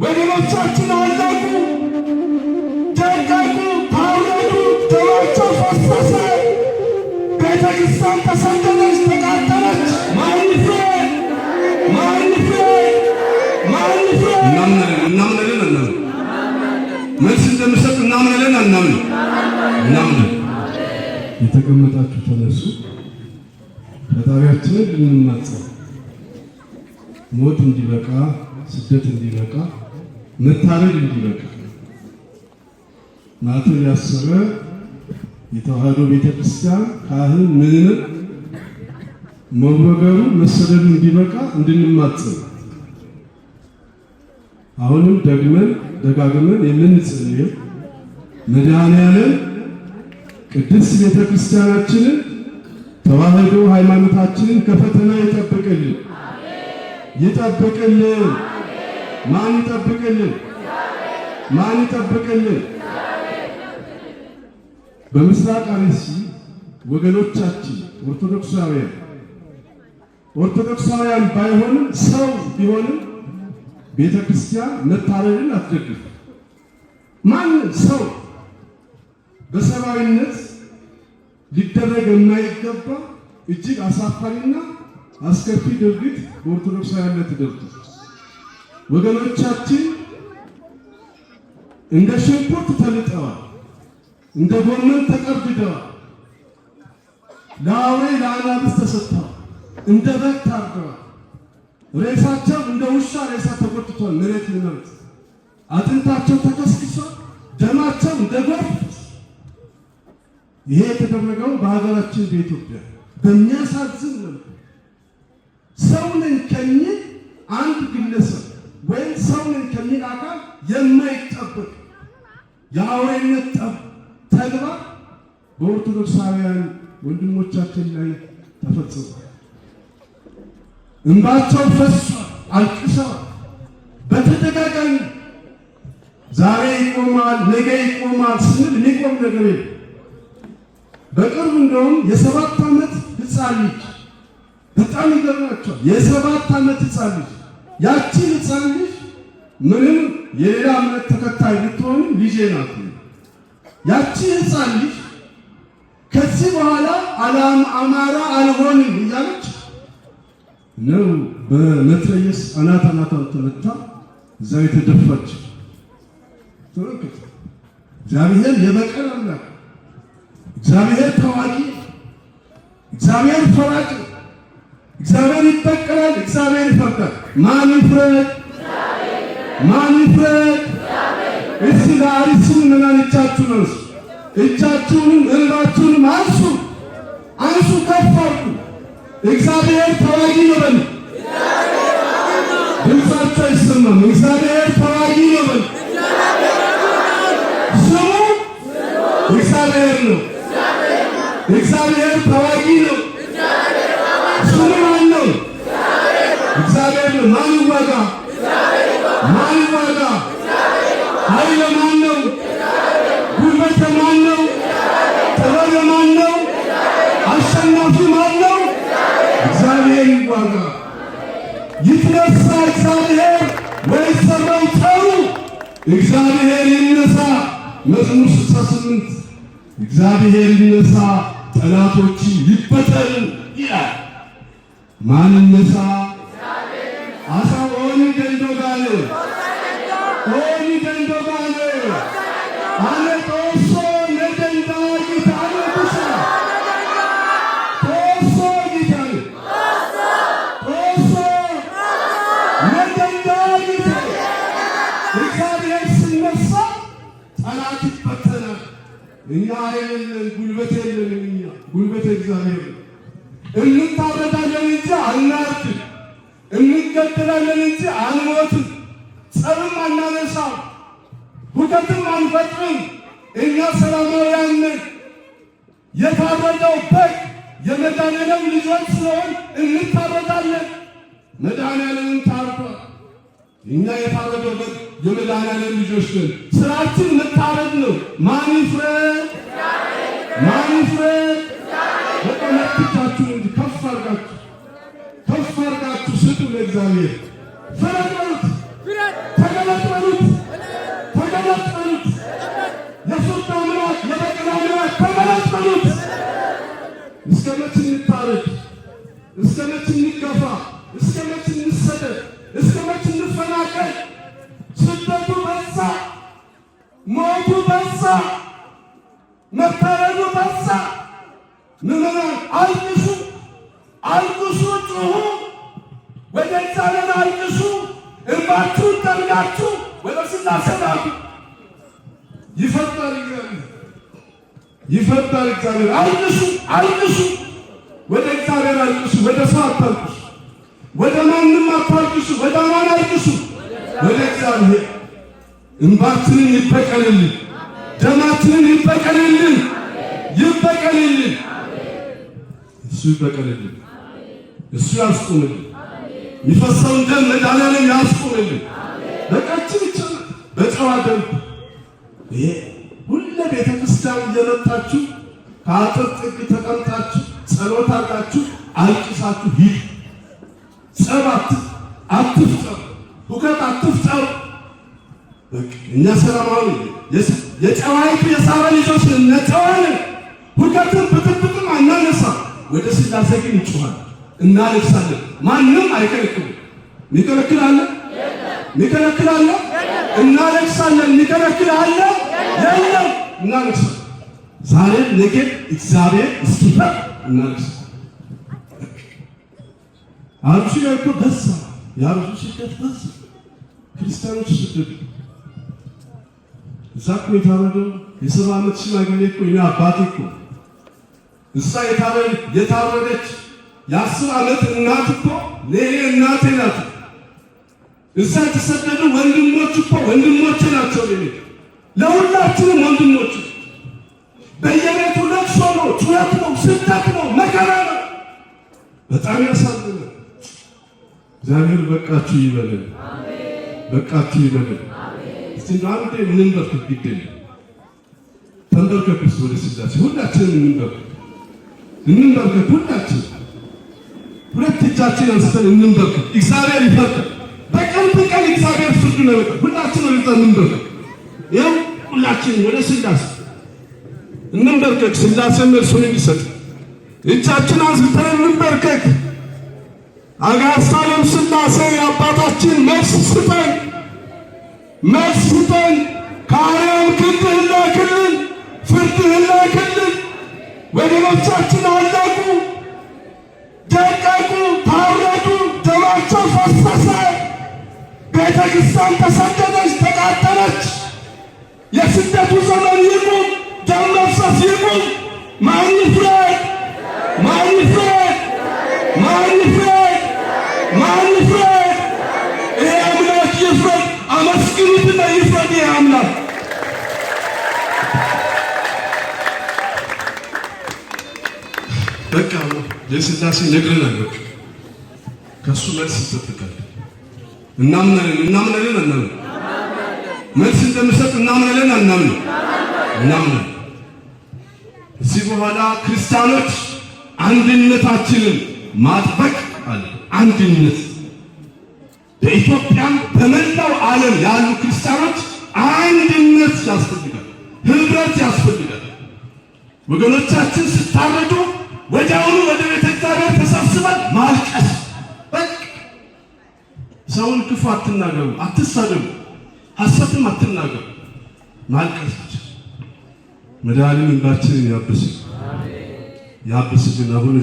ወገኖቻችን አለቁ፣ ደቀቁ፣ ታረዱ፣ ደማቸው ፈሰሰ። ቤተ ክርስቲያን ተሰደደች፣ ተቃጠለች። ማን ይፍረድ? ማን ይፍረድ? ማን ይፍረድ? እናምናለን መልስ እንደምሰጥ እናምናለን እናምናለን። የተቀመጣችሁ ተነሱ። ፈጣሪያችንን ልንማጸን ሞት እንዲበቃ፣ ስደት እንዲበቃ፣ መታረድ እንዲበቃ ማተብ ያሰረ የተዋህዶ ቤተክርስቲያን ካህን ምዕመን መወገሩ መሰደዱ እንዲበቃ እንድንማጸን አሁንም ደጋግመን የምንጸልየው መድኃኔዓለም ቅድስት ቤተክርስቲያናችንን ተዋህዶ ሃይማኖታችንን ከፈተና ይጠብቅልን። ይጠብቅልን። ማን ይጠብቅልን? ማን ይጠብቅልን? በምስራቅ አርሲ ወገኖቻችን ኦርቶዶክሳውያን ባይሆንም ሰው ቢሆንም ቤተክርስቲያን መታረድን አትደግፍ። ማንም ሰው በሰብአዊነት ሊደረግ የማይገባ እጅግ አሳፋሪና አስከፊ ድርጊት በኦርቶዶክሳውያን ላይ ተደርጓል። ወገኖቻችን እንደ ሽንኩርት ተልጠዋል፣ እንደ ጎመን ተቀርድደዋል፣ ለአውሬ ለአናብስት ተሰጥተዋል፣ እንደ በግ ታርደዋል። ሬሳቸው እንደ ውሻ ሬሳ ተጎትቷል። መሬት ለመሬት አጥንታቸው ተከስክሷል፣ ደማቸው እንደ ጎርፍ። ይሄ የተደረገው በሀገራችን በኢትዮጵያ በሚያሳዝን መልኩ ሰው ነኝ ከሚል አንድ ግለሰብ ወይም ሰው ነኝ ከሚል አካል የማይጠበቅ የአውሬነት ተግባር በኦርቶዶክሳውያን ወንድሞቻችን ላይ ተፈጽሟል። እንባቸው ፈሷል፣ አልቅሰዋል። በተደጋጋሚ ዛሬ ይቆማል ነገ ይቆማል ስንል ሊቆም ነገር የለም። በቅርብ እንደውም የ7 ዓመት ሕፃን ልጅ በጣም ይገርማቸዋል። የ7 ዓመት ሕፃን ልጅ ያቺ ሕፃን ልጅ ምንም የሌላ እምነት ተከታይ ብትሆንም ልጄ ናት። ያቺ ሕፃን ልጅ ከዚህ በኋላ አማራ አልሆንም እያለች ነው በመትረየስ አናቷን ተመታ እዛ የተደፋች። ተመልከቱ። እግዚአብሔር የበቀል አምላክ፣ እግዚአብሔር ተዋጊ፣ እግዚአብሔር ፈራጅ፣ እግዚአብሔር ይበቀላል፣ እግዚአብሔር ይፈርዳል። ማን ይፍረድ? ማን ይፍረድ? እስቲ ለአርሲ ምዕመናን እጃችሁን አንሱ፣ እጃችሁንም እንባችሁንም አንሱ፣ ከፍ አድርጉ። እግዚአብሔር ተዋጊ ነው በሉ። ድምፃቸው አይሰማም። እግዚአብሔር ተዋጊ ነው በሉ። ስሙ እግዚአብሔር ነው። እግዚአብሔር ተዋጊ ነው። ስሙ ማን ነው? እግዚአብሔር ነው። ማን ይዋጋ? ማን ይዋጋ? ኃይል ማን ነው? ጉልበት ማን ነው? ጥበብ ማን ነው? አሸናፊ ማን ነው? እግዚአብሔር ይዋጋ። ይትነሳ እግዚአብሔር ወይሰራው ጠሩ። እግዚአብሔር ይነሳ። መዝሙር 68 እግዚአብሔር ይነሳ ጠላቶች ይበተኑ ይላል። ማን ይነሳ? አሳኦኒ ገንዶጋለ ኦኒ ገንዶጋለ አለ ጦሶ ነደንዳ ይታለ ብቻ ጦሶ ይታለ ጦሶ ነደንዳ ይታለ እግዚአብሔር ሲነሳ ጠላት ይበተናል። እኛ አይደለም ጉልበት የለንም። እኛ ጉልበት እግዚአብሔር ነው። እንታረዳለን እንጂ አናርድም፣ እንገደላለን እንጂ አንሞትም፣ ጸብም አናነሳም፣ ሁከትም አንፈጥርም። እኛ ሰላማውያን ነን። የታረደው በግ የመድኃኔዓለም ልጆች ስለሆን እንታረዳለን። መድኃኔዓለምን ታርዷል። እኛ የታረደው በግ የመድኃኔዓለም ልጆች ነን። ስራችን መታረድ ነው። ማን ይፍረድ? ማን ይፍረድ? በጣም አትቻችሁ እንጂ ከፍ አድርጋችሁ ስጡ ለእግዚአብሔር። ፍረዱት፣ ተገለጡ። መቼ እንታረድ? እስከ መቼ እንገፋ? እስከ መቼ እንሰደድ? እስከ መቼ እንፈናቀል? ስደቱ በዛ፣ ሞቱ በዛ፣ መታረዱ በዛ። ምዕመናን አልቅሱ፣ አልቅሱ፣ ጩኹ፣ ወደ እግዚአብሔር አልቅሱ። እንባችሁን ጠርጋችሁ ወደ ሥላሴ ላኩ። ይፈርዳል እግዚአብሔር፣ ይፈርዳል እግዚአብሔር። አልቅሱ፣ አልቅሱ፣ ወደ እግዚአብሔር አልቅሱ። ወደ ሰው አታልቅሱ፣ ወደ ማንም አታልቅሱ። ወደ ማን አልቅሱ? ወደ እግዚአብሔር። እንባችንን ይበቀልልን፣ ደማችንን ይበቀልልን፣ ይበቀልልን። እሱ ይበቀልልን፣ እሱ ያስቁምልን። የሚፈሰውን ደም መድኃኒዓለም ያስቁምልን። በቃችን ይቻላል በጨዋ ደም። ይሄ ሁሌ ቤተ ክርስቲያን እየመጣችሁ ከአጥር ጥግ ተቀምጣችሁ ጸሎት አድርጋችሁ አልቅሳችሁ ሂዱ። ጸብ አትፍጠሩ፣ ሁከት አትፍጠሩ። እኛ ሰላማዊ የጨዋይቱ የሳራ ልጆች ነጨዋን ሁከትን ብጥብጥም አናነሳ። ወደ ሥላሴ ግን እንጮኻለን፣ እናለቅሳለን። ማንም አይከለክልም። የሚከለክል አለ? የሚከለክል አለ? እናለቅሳለን። የሚከለክል አለ? የለም። እናለቅሳለን። ዛሬ ነገ እግዚአብሔር እስኪፈርድ እናለቅሳለን። አርሱ ያልኩ በዛ፣ የአርሱ ስደት በዛ። ክርስቲያኖች ስደዱ። እዛ እኮ የታረደው የ70 ዓመት ሽማግሌ እኮ የእኔ አባቴ እኮ እሷ የታረደች የ10 ዓመት እናት እኮ ለእኔ እናቴ ናት። እዛ የተሰደዱ ወንድሞች እኮ ወንድሞቼ ናቸው። ለሁላችንም ወንድሞች። በየቤቱ ለቅሶ ነው፣ ጩኸት ነው፣ ስደት ነው፣ መከራ ነው። በጣም ያሳዝናል። እግዚአብሔር በቃችሁ ይበለን፣ በቃችሁ ይበለን። እስቲ አንዴ እንንበርከክ፣ ግድ ተንበርከክ። ወደ ሥላሴ ሁላችንም እንንበርከክ፣ ሁላችን ሁለት እጃችን አንስተን እንንበርከክ። እግዚአብሔር ይፈርዳል። በቀን በቀን እግዚአብሔር ፍርድ ነው። ሁላችን ወደ እንንበርከክ። ይኸው ሁላችን ወደ ሥላሴ እንንበርከክ። ሥላሴ መልሱን እንዲሰጥ እጃችን አንስተን እንንበርከክ። አጋዕዝተ ዓለም ሥላሴ የአባታችን መልስ ስጠን፣ መልስ ስጠን። ከአርያም ክንድህን ላክልን፣ ፍርድህን ላክልን። ወገኖቻችን አለቁ፣ ደቀቁ፣ ታረዱ፣ ደማቸው ፈሰሰ። ቤተ ክርስቲያን ተሰደደች፣ ተቃጠለች። የስደቱ ዘመን ይቁም፣ ደም መፍሰስ ይቁም። ማን ይፍረድ? ማን ይፍረድ? ማን ይፍረድ? ማን ይፍረድ? ይሄ አምላክ ይፍረድ። አመስግኑትና ይፍረድ ይሄ አምላክ። በቃ የሥላሴ ነግረናል። በቃ ከእሱ መልስ ይጠብቃል። እናምናለን፣ እናምናለን፣ አናምንም። መልስ እንደምሰጥ እናምናለን፣ አናምንም፣ እናምናለን። እዚህ በኋላ ክርስቲያኖች አንድነታችንን ማጥበቅ አለ። አንድነት በኢትዮጵያም በመላው ዓለም ያሉ ክርስቲያኖች አንድነት ያስፈልጋል፣ ህብረት ያስፈልጋል። ወገኖቻችን ስታረዱ ወዲያውኑ ወደ ቤተ እግዚአብሔር ተሰብስበን ማልቀስ። በቃ ሰውን ክፉ አትናገሩ፣ አትሳደቡ፣ ሐሰትም አትናገሩ። ማልቀስ ብቻ። መድኃኒዓለም እንባችንን ያብስልን፣ ያብስልን። አሁን